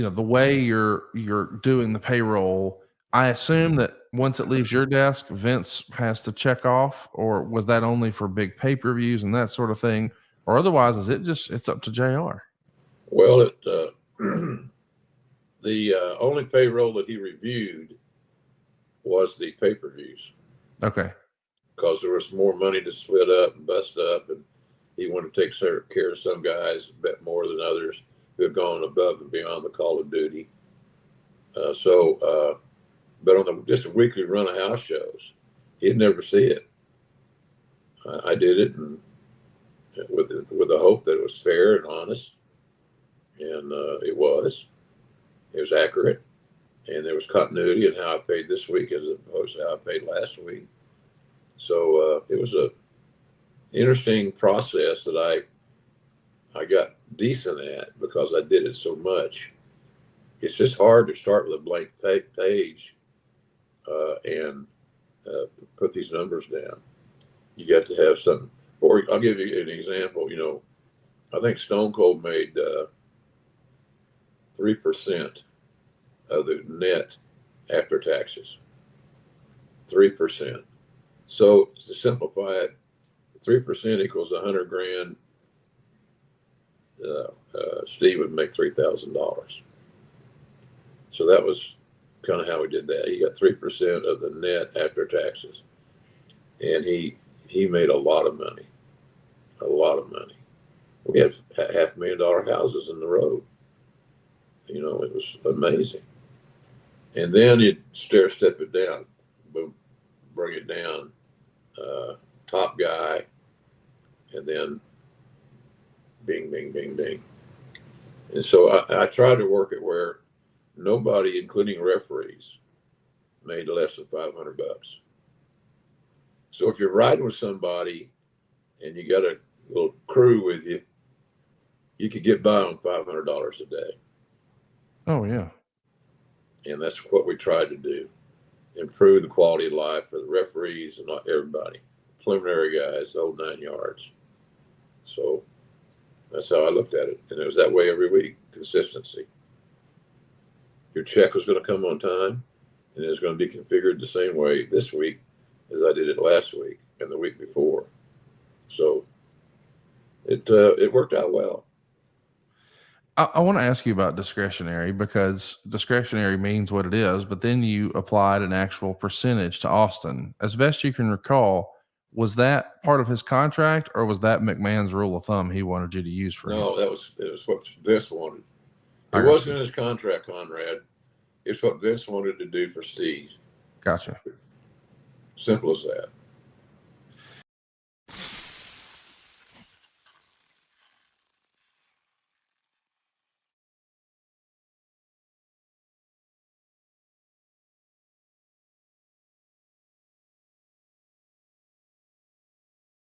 the way you're doing the payroll, I assume that once it leaves your desk, Vince has to check off, or was that only for big pay-per-views and that sort of thing? Or otherwise, is it just, it's up to JR? Well, the only payroll that he reviewed was the pay-per-views. Okay. Because there was more money to split up and bust up, and he wanted to take care of some guys a bit more than others who had gone above and beyond the call of duty. But on just a weekly run of house shows, he'd never see it. I did it, and with the hope that it was fair and honest, and it was. It was accurate, and there was continuity in how I paid this week as opposed to how I paid last week. So it was a interesting process that I got decent at because I did it so much. It's just hard to start with a blank page and put these numbers down. You got to have something. Or I'll give you an example. I think Stone Cold made 3% of the net after taxes. 3%. So to simplify it, 3% equals $100,000. Steve would make $3,000. So that was kind of how we did that. He got 3% of the net after taxes, and he made a lot of money. A lot of money. We had $500,000 houses in the road. It was amazing. And then you'd step it down, boom, bring it down, top guy, and then bing, bing, bing, bing. And so I tried to work it where nobody, including referees, made less than $500. So if you're riding with somebody and you got a little crew with you, you could get by on $500 a day. Oh, yeah. And that's what we tried to do. Improve the quality of life for the referees and not everybody. Preliminary guys, the whole 9 yards. So that's how I looked at it. And it was that way every week. Consistency. Your check was going to come on time, and it was going to be configured the same way this week as I did it last week and the week before. So it worked out well. I want to ask you about discretionary, because discretionary means what it is, but then you applied an actual percentage to Austin. As best you can recall, was that part of his contract, or was that McMahon's rule of thumb he wanted you to use for him? No, it was what Vince wanted. It wasn't in his contract, Conrad. It's what Vince wanted to do for Steve. Gotcha. Simple as that.